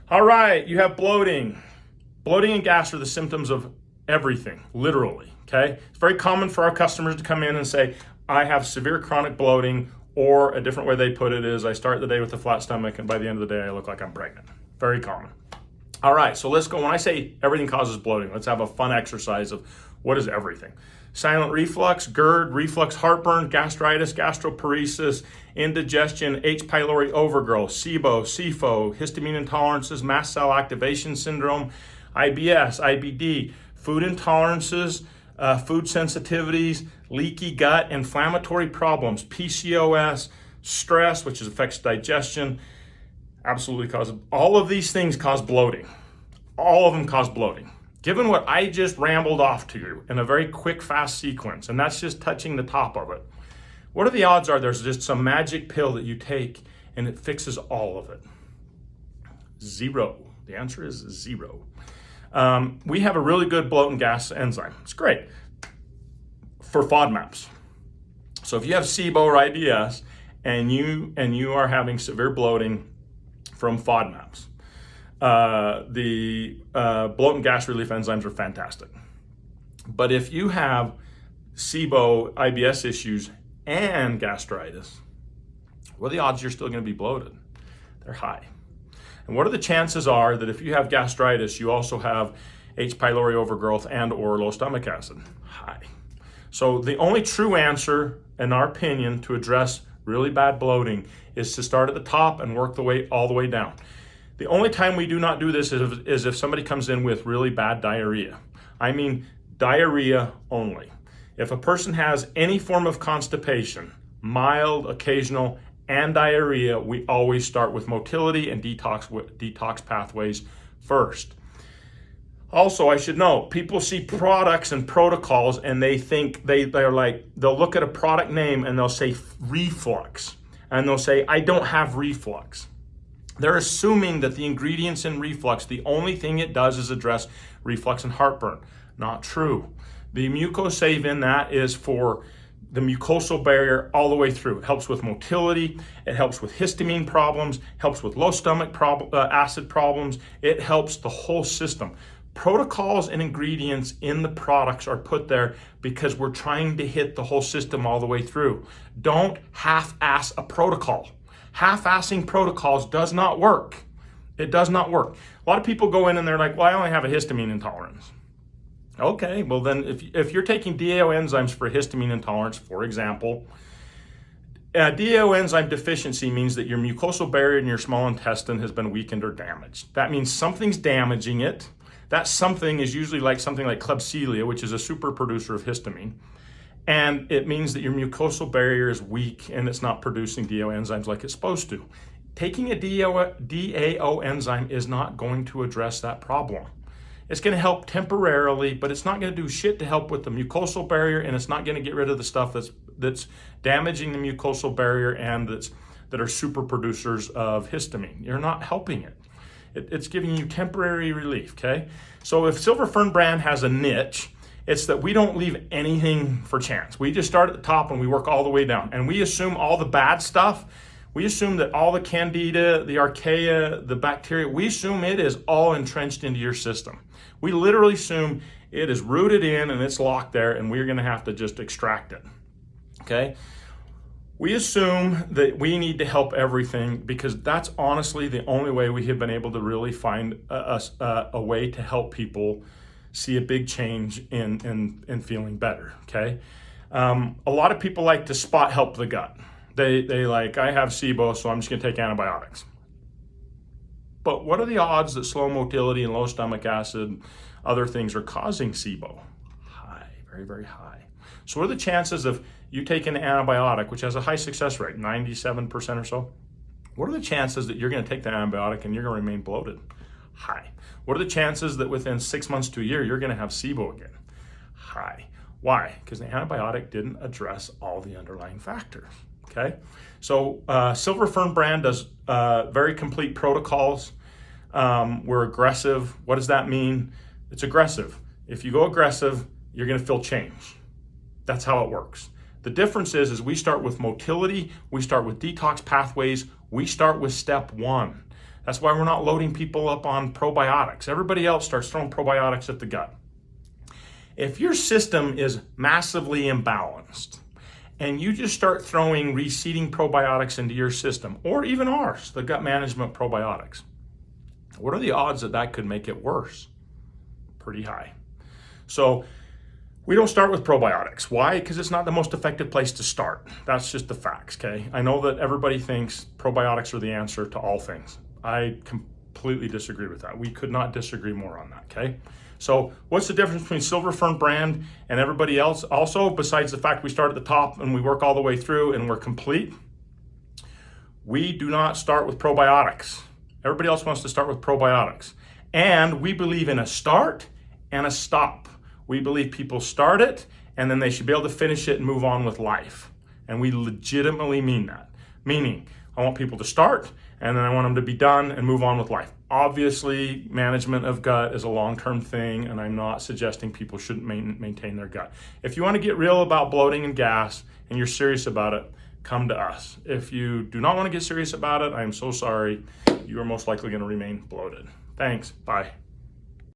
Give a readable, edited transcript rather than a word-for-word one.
All right, you have bloating. Bloating and gas are the symptoms of everything, literally, okay? It's very common for our customers to come in and say, I have severe chronic bloating, or a different way they put it is, I start the day with a flat stomach and by the end of the day I look like I'm pregnant. Very common. All right, so let's go. When I say everything causes bloating, let's have a fun exercise of what is everything. Silent reflux, GERD, reflux heartburn, gastritis, gastroparesis, indigestion, H. pylori overgrowth, SIBO, SIFO, histamine intolerances, mast cell activation syndrome, IBS, IBD, food intolerances, food sensitivities, leaky gut, inflammatory problems, PCOS, stress, which affects digestion, absolutely causes, all of these things cause bloating. All of them cause bloating. Given what I just rambled off to you in a very quick, fast sequence, and that's just touching the top of it, what are the odds are there's just some magic pill that you take and it fixes all of it? Zero. The answer is zero. We have a really good bloat and gas enzyme. It's great for FODMAPs. So if you have SIBO or IBS and you are having severe bloating from FODMAPs, the bloat and gas relief enzymes are fantastic. But if you have SIBO, IBS issues, and gastritis, what are the odds you're still going to be bloated? They're high. And what are the chances are that if you have gastritis, you also have H. pylori overgrowth and or low stomach acid? High. So the only true answer, in our opinion, to address really bad bloating is to start at the top and work the way all the way down. The only time we do not do this is if somebody comes in with really bad diarrhea. I mean diarrhea only. If a person has any form of constipation, mild, occasional, and diarrhea, we always start with motility and detox pathways first. Also, I should know, people see products and protocols and they think they're like, they'll look at a product name and they'll say reflux, and they'll say, I don't have reflux. They're assuming that the ingredients in reflux, the only thing it does is address reflux and heartburn. Not true. The mucosal in that is for the mucosal barrier all the way through. It helps with motility, it helps with histamine problems, helps with low stomach acid problems, it helps the whole system. Protocols and ingredients in the products are put there because we're trying to hit the whole system all the way through. Don't half-ass a protocol. Half-assing protocols does not work. It does not work. A lot of people go in and they're like, well, I only have a histamine intolerance. Okay, well then if you're taking DAO enzymes for histamine intolerance, for example, DAO enzyme deficiency means that your mucosal barrier in your small intestine has been weakened or damaged. That means something's damaging it. That something is usually like something like Klebsiella, which is a super producer of histamine. And it means that your mucosal barrier is weak and it's not producing DAO enzymes like it's supposed to. Taking a DAO enzyme is not going to address that problem. It's going to help temporarily, but it's not going to do shit to help with the mucosal barrier, and it's not going to get rid of the stuff that's damaging the mucosal barrier and that are super producers of histamine. You're not helping it. It's giving you temporary relief, okay? So if Silver Fern Brand has a niche, it's that we don't leave anything for chance. We just start at the top and we work all the way down. And we assume all the bad stuff, we assume that all the candida, the archaea, the bacteria, we assume it is all entrenched into your system. We literally assume it is rooted in and it's locked there and we're gonna have to just extract it, okay? We assume that we need to help everything because that's honestly the only way we have been able to really find a way to help people see a big change in feeling better, okay? A lot of people like to spot help the gut. They like, I have SIBO, so I'm just gonna take antibiotics. But what are the odds that slow motility and low stomach acid, other things are causing SIBO? High, very, very high. So what are the chances of you taking an antibiotic, which has a high success rate, 97% or so? What are the chances that you're gonna take the antibiotic and you're gonna remain bloated? High. What are the chances that within 6 months to a year, you're gonna have SIBO again? High. Why? Because the antibiotic didn't address all the underlying factors, okay? So Silver Fern Brand does very complete protocols. We're aggressive. What does that mean? It's aggressive. If you go aggressive, you're gonna feel change. That's how it works. The difference is we start with motility, we start with detox pathways, we start with step one. That's why we're not loading people up on probiotics. Everybody else starts throwing probiotics at the gut. If your system is massively imbalanced and you just start throwing reseeding probiotics into your system, or even ours, the gut management probiotics, what are the odds that that could make it worse? Pretty high. So we don't start with probiotics. Why? Because it's not the most effective place to start. That's just the facts, okay? I know that everybody thinks probiotics are the answer to all things. I completely disagree with that. We could not disagree more on that, okay? So what's the difference between Silver Fern Brand and everybody else? Also, besides the fact we start at the top and we work all the way through and we're complete, we do not start with probiotics. Everybody else wants to start with probiotics. And we believe in a start and a stop. We believe people start it and then they should be able to finish it and move on with life. And we legitimately mean that. Meaning, I want people to start and then I want them to be done and move on with life. Obviously, management of gut is a long-term thing, and I'm not suggesting people shouldn't maintain their gut. If you want to get real about bloating and gas and you're serious about it, come to us. If you do not want to get serious about it, I am so sorry. You are most likely going to remain bloated. Thanks. Bye.